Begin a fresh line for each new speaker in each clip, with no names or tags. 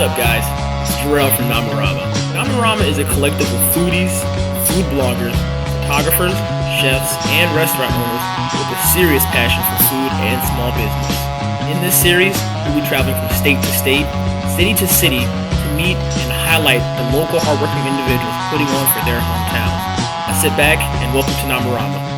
up, guys? It's Jarrell from Nomarama. Nomarama is a collective of foodies, food bloggers, photographers, chefs, and restaurant owners with a serious passion for food and small business. In this series, we'll be traveling from state to state, city to city, to meet and highlight the local hardworking individuals putting on for their hometowns. Now sit back and welcome to Nomarama.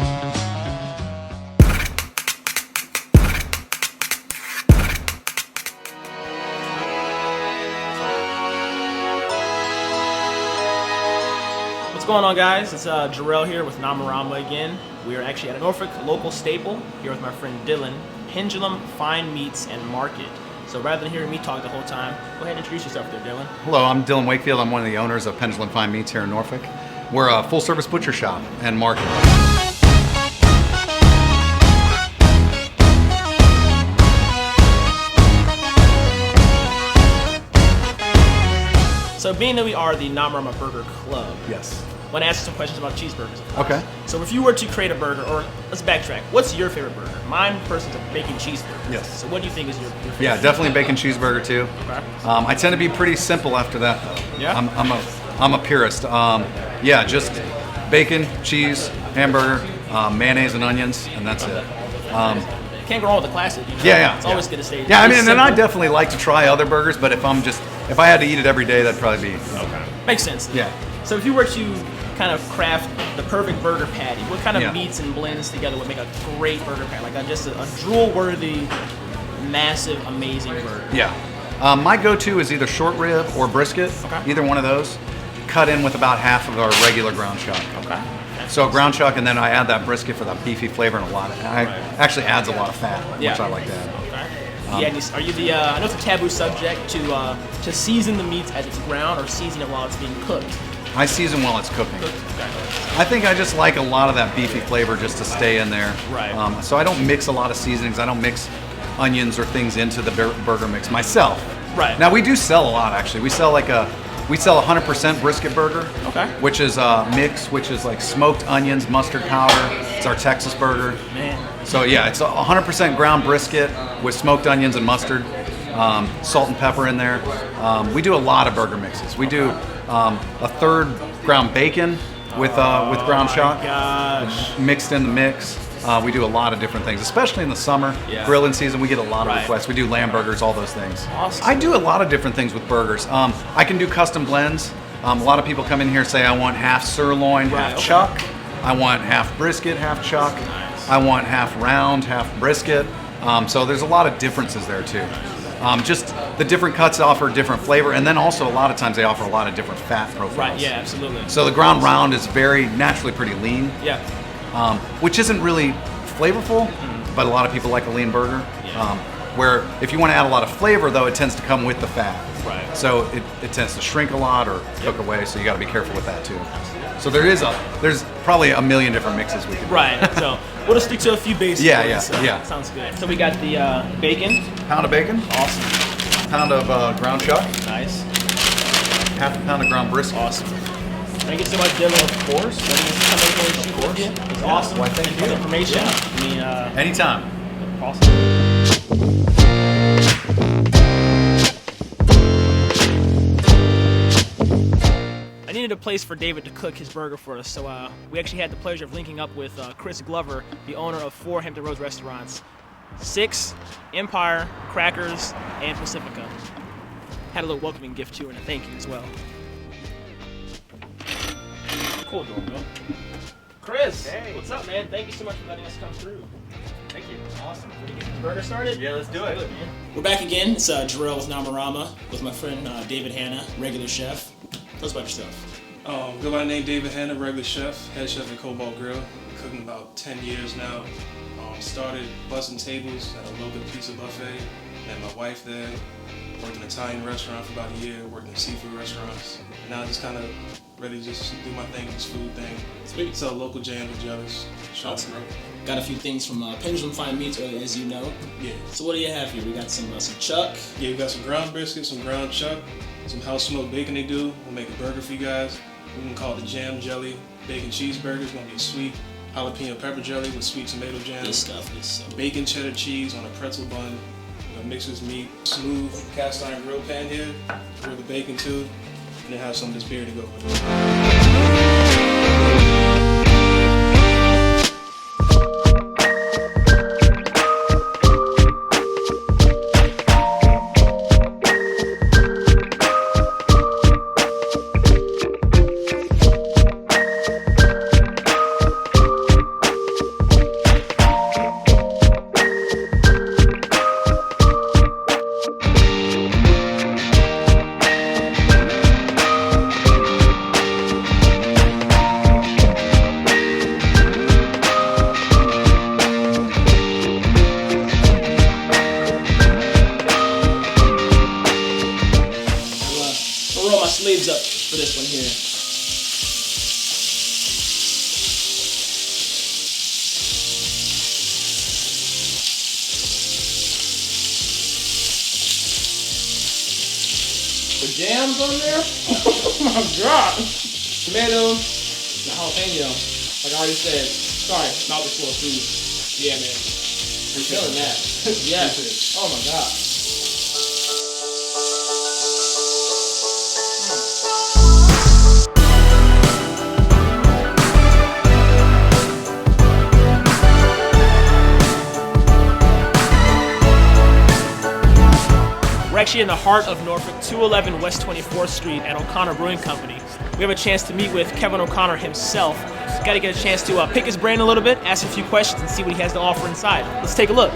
What's going on, guys? It's Jarrell here with Nomarama again. We are actually at a Norfolk local staple here with my friend Dylan, Pendulum Fine Meats and Market. So rather than hearing me talk the whole time, go ahead and introduce yourself there, Dylan.
Hello, I'm Dylan Wakefield. I'm one of the owners of Pendulum Fine Meats here in Norfolk. We're a full-service butcher shop and market.
So being that we are the Nomarama Burger Club,
Yes.
I want to ask you some questions about cheeseburgers. Of course.
Okay.
So if you were to create a burger, or let's backtrack, what's your favorite burger? Mine personally is a bacon cheeseburger.
Yes.
So what do you think is your favorite?
Yeah, definitely bacon cheeseburger too.
Okay.
I tend to be pretty simple after that though.
Yeah?
I'm a purist. Yeah, just bacon, cheese, hamburger, mayonnaise and onions, and that's it.
Can't go wrong with the classic. You know?
Yeah.
It's always good to stay.
Yeah, I mean, and I
simple.
definitely like to try other burgers, but if I had to eat it every day, that'd probably be
Okay. Makes sense.
Yeah.
So if you were to kind of craft the perfect burger patty, what kind of
Yeah.
meats and blends together would make a great burger patty? Like just a drool-worthy, massive, amazing burger.
Yeah. My go-to is either short rib or brisket.
Okay.
Either one of those. Cut in with about half of our regular ground chuck.
Okay.
So ground chuck, and then I add that brisket for that beefy flavor and actually adds a lot of fat,
Yeah.
which I like to add.
Okay. Yeah, and are you the? I know it's a taboo subject to season the meats as it's ground or season it while it's being cooked.
I season while it's cooking.
Okay.
I think I just like a lot of that beefy flavor just to stay in there.
Right.
So I don't mix a lot of seasonings. I don't mix onions or things into the burger mix myself.
Right.
Now we do sell a lot actually. We sell 100% brisket burger.
Okay.
Which is a mix, which is like smoked onions, mustard powder. It's our Texas burger.
Man.
So yeah, it's 100% ground brisket with smoked onions and mustard, salt and pepper in there. We do a lot of burger mixes. We do a third ground bacon with ground chuck
Gosh.
mixed in the mix. We do a lot of different things, especially in the summer,
Yeah.
grilling season. We get a lot of
Right.
requests. We do lamb burgers, all those things.
Awesome.
I do a lot of different things with burgers. I can do custom blends. A lot of people come in here say I want half sirloin,
Right,
half
okay.
chuck. I want half brisket, half chuck.
Nice.
I want half round, half brisket. So there's a lot of differences there too. Just the different cuts offer different flavor, and then also a lot of times they offer a lot of different fat profiles.
Right. Yeah. Absolutely.
So the ground round is very naturally pretty lean,
Yeah.
which isn't really flavorful, but a lot of people like a lean burger.
Yeah.
Where if you want to add a lot of flavor, though, it tends to come with the fat.
Right.
So it tends to shrink a lot or cook away. So you got to be careful with that too. So there's probably a million different mixes we can do.
Right. So we'll just stick to a few basics.
Yeah,
ones.
yeah.
Sounds good. So we got the bacon.
Pound of bacon,
Awesome.
pound of ground chuck,
Nice.
half a pound of ground brisket.
Awesome. Thank you so much, Dylan. Of course. Letting us come in here and shoot with you. It's awesome.
Why, thank
for the
you.
information.
Yeah.
I mean,
Anytime.
awesome. I needed a place for David to cook his burger for us, so we actually had the pleasure of linking up with Chris Glover, the owner of 4 Hampton Roads restaurants, 6, Empire, Crackers, and Pacifica. Had a little welcoming gift too and a thank you as well. Cool, Bill. Chris,
Hey.
what's up, man? Thank you so much for letting us come through.
Thank you. Awesome.
Ready to get the burger started?
Yeah, let's do it.
Good, man. We're back again. It's Jarrell with Nomarama with my friend David Hanna, regular chef. Tell us about yourself.
Go by the name David Hanna, regular chef, head chef at Cobalt Grill. Cooking about 10 years now. Started bussing tables at a local pizza buffet. Met my wife there. Worked in an Italian restaurant for about a year. Worked in seafood restaurants. And now I just kind of ready to just do my thing, this food thing.
Sweet.
Sell local jams and jellies. Shop
Awesome.
and
Got a few things from Pendulum Fine Meats, as you know.
Yeah.
So what do you have here? We got some chuck.
Yeah, we got some ground brisket, some ground chuck, some house smoked bacon they do. We'll make a burger for you guys. We're gonna call it the jam jelly bacon cheeseburger. It's gonna be a sweet jalapeno pepper jelly with sweet tomato jam.
This stuff is so
Bacon cheddar cheese on a pretzel bun. We're It mixes meat, smooth cast iron grill pan here, grill the bacon too, and then have some of this beer to go with it. Roll my sleeves up for this one here. The jams on there? Oh my god! Tomato, the jalapeno. Like I already said. Sorry, mouth is full of food. Yeah, man. You're feeling that. Yes. Oh my god. We're actually in the heart of Norfolk, 211 West 24th Street at OConnor Brewing Company. We have a chance to meet with Kevin O'Connor himself. Got to get a chance to pick his brain a little bit, ask a few questions, and see what he has to offer inside. Let's take a look.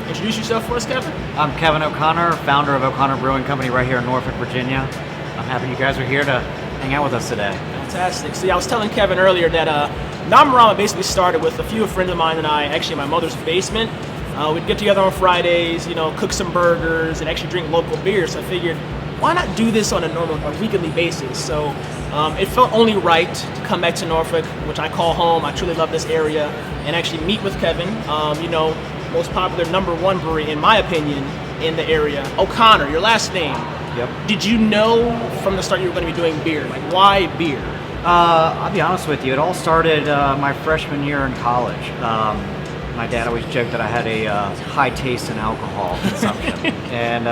Introduce yourself for us, Kevin.
I'm Kevin O'Connor, founder of OConnor Brewing Company right here in Norfolk, Virginia. I'm happy you guys are here to hang out with us today.
Fantastic. See, I was telling Kevin earlier that Nomarama basically started with a few friends of mine and I, actually in my mother's basement. We'd get together on Fridays, cook some burgers and actually drink local beer. So I figured, why not do this on a weekly basis? So it felt only right to come back to Norfolk, which I call home. I truly love this area, and actually meet with Kevin. Most popular #1 brewery, in my opinion, in the area. O'Connor, your last name.
Yep.
Did you know from the start you were going to be doing beer? Like, why beer?
I'll be honest with you, it all started my freshman year in college. My dad always joked that I had a high taste in alcohol consumption. And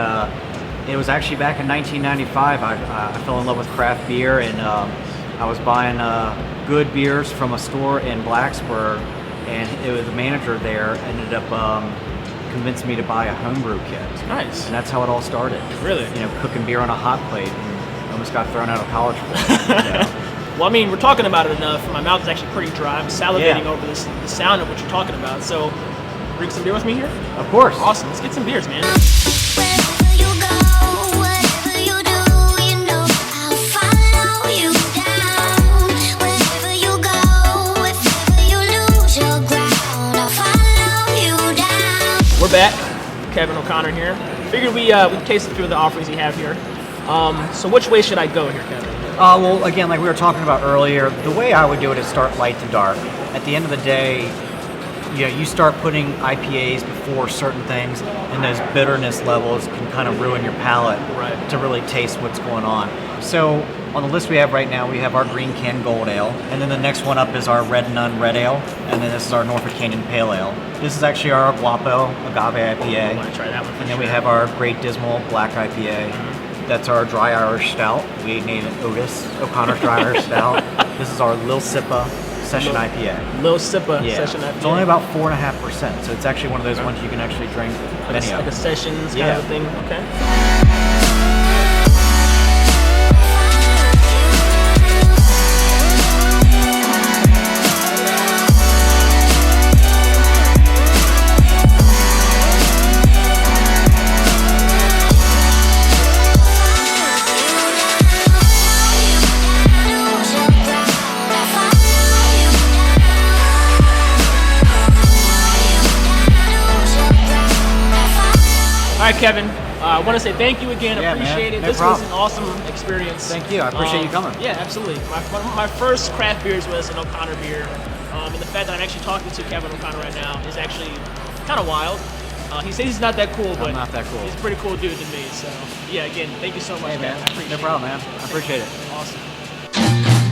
it was actually back in 1995, I fell in love with craft beer, and I was buying good beers from a store in Blacksburg, and it was the manager there ended up convinced me to buy a homebrew kit.
Nice.
And that's how it all started.
Really?
Cooking beer on a hot plate, and almost got thrown out of college for it.
Well, I mean, we're talking about it enough. My mouth is actually pretty dry. I'm salivating
Yeah.
over the sound of what you're talking about. So, bring some beer with me here?
Of course.
Awesome. Let's get some beers, man.
Wherever you go, whatever you do, I'll follow you down. Wherever you go, if ever you lose your ground, I'll follow you down.
We're back. Kevin O'Connor here. Figured we taste a few of the offerings you have here. So which way should I go here, Kevin?
Well, again, like we were talking about earlier, the way I would do it is start light to dark. At the end of the day, you start putting IPAs before certain things, and those bitterness levels can kind of ruin your palate to really taste what's going on. So on the list we have right now, we have our Green Can Gold Ale, and then the next one up is our Red Nun Red Ale, and then this is our Norfolk Canyon Pale Ale. This is actually our Guapo Agave IPA.
I want to try that one.
And then we have our Great Dismal Black IPA. That's our Dry Irish Stout. We named it Otis, O'Connor's Dry Irish Stout. This is our Lil Sippa Session IPA.
Lil Sippa
Yeah.
Session IPA.
It's only about 4.5%, so it's actually one of those ones you can actually drink many
like
of.
a sessions kind
Yeah.
of a thing. Okay. All right, Kevin. I want to say thank you again.
Yeah,
Appreciate
man.
it.
No
This
problem.
was an awesome experience.
Thank you. I appreciate you coming.
Yeah, absolutely. One of my first craft beers was an O'Connor beer, and the fact that I'm actually talking to Kevin O'Connor right now is actually kind of wild. He says he's not that cool, but
I'm not that cool.
he's a pretty cool dude to me. So, yeah, again, thank you so much,
Hey, man.
I appreciate
No problem, man. I appreciate it.
it. Awesome.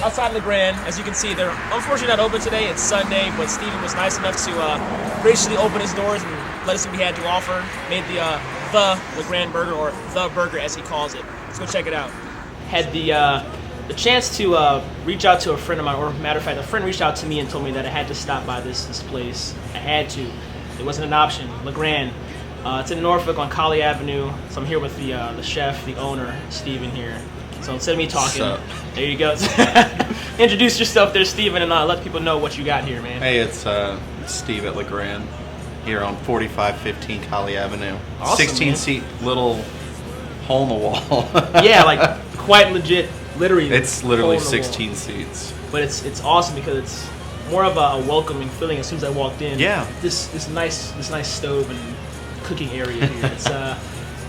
Outside Legrand, as you can see, they're unfortunately not open today. It's Sunday, but Steven was nice enough to graciously open his doors and let us see what he had to offer. Made the Legrand burger, or the burger as he calls it. Let's go check it out. Had the chance to reach out to a friend of mine, or matter of fact, a friend reached out to me and told me that I had to stop by this place. I had to. It wasn't an option. Legrand. It's in Norfolk on Colley Avenue. So I'm here with the chef, the owner, Steven here. So instead of me talking, there you go. Introduce yourself there, Steven, and let people know what you got here, man.
Hey, it's Steve at Legrand here on 4515 Colley Avenue.
Awesome,
16-seat little hole in the wall.
Yeah, like quite legit, literally.
It's literally
hole in the
16
wall.
seats.
But it's awesome because it's more of a welcoming feeling as soon as I walked in.
Yeah.
This nice stove and cooking area here. It's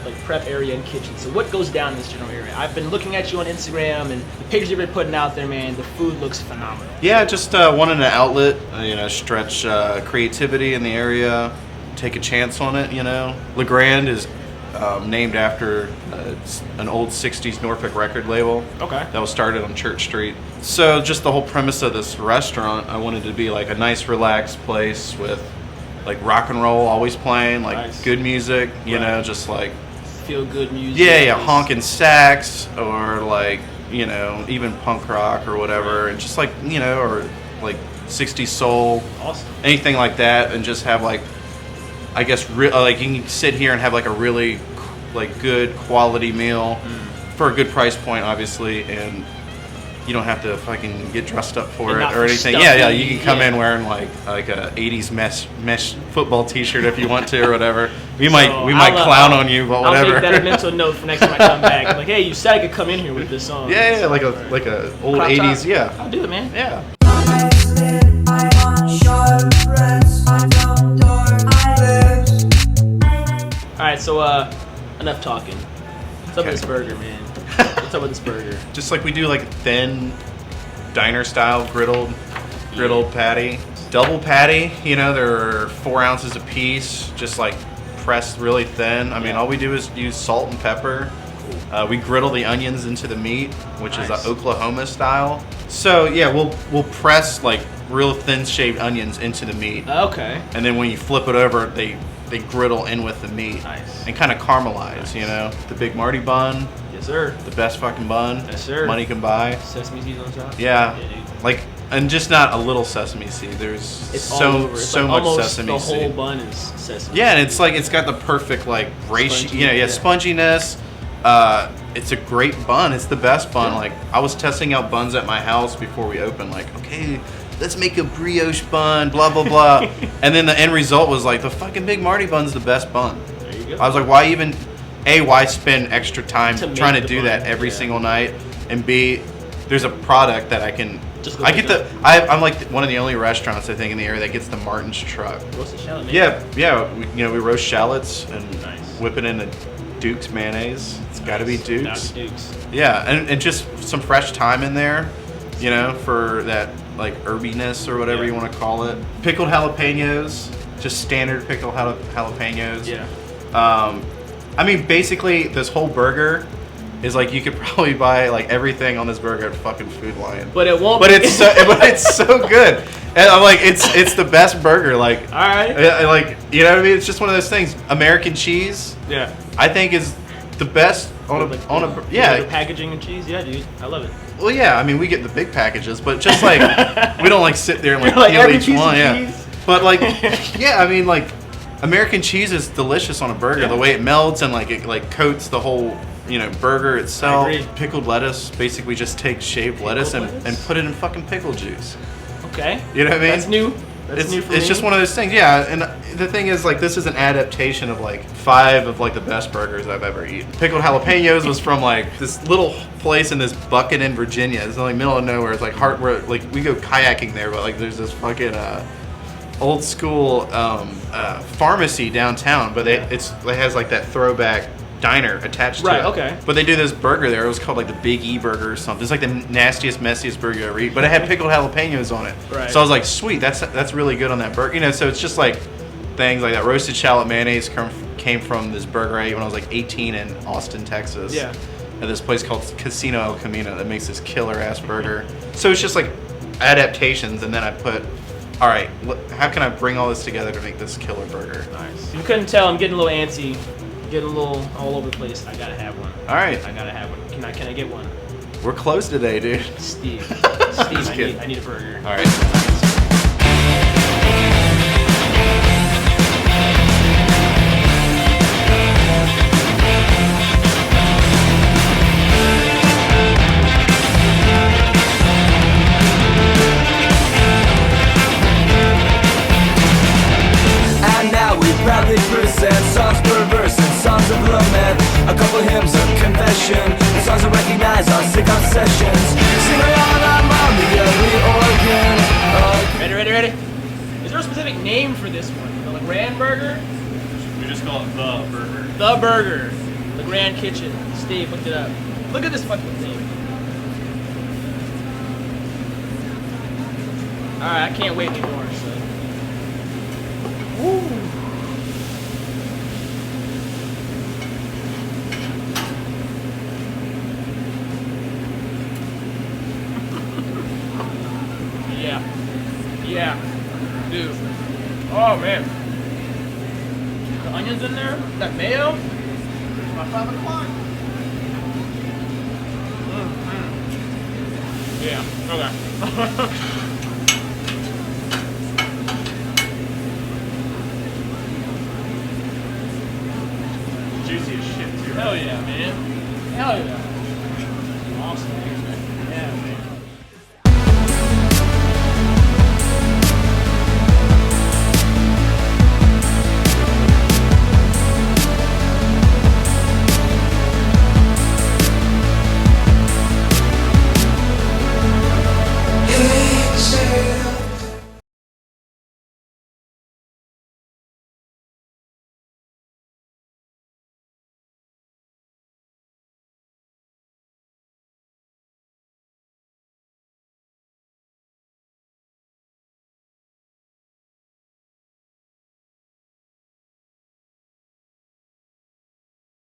like prep area and kitchen. So what goes down in this general area? I've been looking at you on Instagram and the pictures you've been putting out there, man. The food looks phenomenal.
Yeah, just wanted an outlet, stretch creativity in the area, take a chance on it, Legrand is named after an old 60s Norfolk record label.
Okay.
That was started on Church Street. So just the whole premise of this restaurant, I wanted to be like a nice, relaxed place with like rock and roll always playing, like
Nice.
good music,
Right.
just like
Feel good music.
yeah, honking sax or like, even punk rock or whatever, and just like, or like 60s soul,
Awesome.
anything like that, and just have like, I guess, like you can sit here and have like a really like good quality meal for a good price point, obviously, and you don't have to fucking get dressed up for
And
it
not
or
for
anything.
stuffy,
Yeah, you can come
yeah.
in wearing like a 80s mesh football T-shirt if you want to or whatever. We might clown on you, but whatever.
I'll make that a mental note for next time I come back. Like, hey, you said I could come in here with this on.
Yeah, like a old
Crop
80s.
top.
Yeah,
I'll do it, man.
yeah.
All right, so enough talking. What's up with this burger, man? What's up with this burger?
Just like we do, like thin diner style griddled patty, double patty. They're 4 ounces a piece, just like pressed really thin. I mean, all we do is use salt and pepper. We griddle the onions into the meat, which is
Nice.
a Oklahoma style. So yeah, we'll press like real thin shaved onions into the meat,
Okay.
and then when you flip it over, they griddle in with the meat.
Nice.
And kind of caramelize. The Big Marty bun,
Yes, sir.
the best fucking bun
Yes, sir.
money can buy.
Sesame seeds on top.
Yeah,
dude.
like, and just not a little sesame seed. There's
It's all
so
over. It's
so
like
much
almost
sesame
the
seed.
whole bun is sesame.
Yeah, and it's like it's got the perfect like ratio.
Spongy, yeah.
Sponginess. It's a great bun. It's the best bun.
Yeah.
Like I was testing out buns at my house before we opened. Like, okay, let's make a brioche bun. Blah blah blah. And then the end result was like the fucking Big Marty bun's the best bun.
There you go.
I was like, why even? A, why spend extra time
To make
trying to
the
do
bun,
that every
yeah.
single night? And B, there's a product that I can.
Just go
I
pick
get
it
the. I'm like one of the only restaurants I think in the area that gets the Martin's truck.
Roasted shallot, man.
Yeah. We roast shallots and
Nice.
whip it into Duke's mayonnaise. It's got to be Duke's.
Dr. Duke's.
Yeah, and just some fresh thyme in there, for that like herbiness or whatever
Yeah.
you want to call it. Pickled jalapenos, just standard pickled jalapenos.
Yeah.
I mean, basically, this whole burger is like you could probably buy like everything on this burger at fucking Food Lion.
But it won't.
But
be-
it's so good, and I'm like, it's the best burger. Like,
All right.
like what I mean? It's just one of those things. American cheese,
Yeah.
I think, is the best on
Like,
a
the
yeah.
packaging and cheese. Yeah, dude. I love it.
Well, yeah. I mean, we get the big packages, but just like we don't like sit there and like,
You're like,
peel
every
each
piece of
one. Yeah.
cheese?
But like, yeah. I mean, like, American cheese is delicious on a burger.
Yeah.
The way it melts and like it like coats the whole burger itself.
I agree.
Pickled lettuce, basically just take shaved lettuce and
lettuce?
put it in fucking pickle juice.
Okay.
You know what I mean?
That's new. That's new for
It's
me.
just one of those things, yeah. And the thing is, like, this is an adaptation of like 5 of like the best burgers I've ever eaten. Pickled jalapenos was from like this little place in this bucket in Virginia. It's in like middle of nowhere. It's like like we go kayaking there, but like there's this fucking old school pharmacy downtown. But it has like that throwback diner attached
Right,
to it.
okay.
But they do this burger there. It was called like the Big E burger or something. It's like the nastiest, messiest burger you ever eat. But it had pickled jalapenos on it.
Right.
So I was like, sweet, that's really good on that burger. You know, so it's just like things like that. Roasted shallot mayonnaise came from this burger I ate when I was like 18 in Austin, Texas.
Yeah.
At this place called Casino El Camino that makes this killer ass burger. So it's just like adaptations, and then I put, all right, how can I bring all this together to make this killer burger?
Nice. You couldn't tell. I'm getting a little antsy, getting a little all over the place. I gotta have one.
All right,
I gotta have one. Can I get one?
we're close today, dude.
Steve,
Just kidding.
I need a burger.
All right.
And now we proudly present songs per verse and songs of lament, a couple hymns of confession, and songs that recognize our sick obsessions. Sing along, I'm on the early organ.
Ready? Is there a specific name for this one? The Legrand burger?
We just call it the burger.
The burger. Legrand Kitchen. Steve, looked it up. Look at this fucking thing. Alright, I can't wait anymore, so. Woo! Yeah, dude. Oh man, the onions in there, that mayo. It's my 5 o'clock. Yeah. Okay.
Juicy as shit, too.
Hell yeah, man. Hell yeah.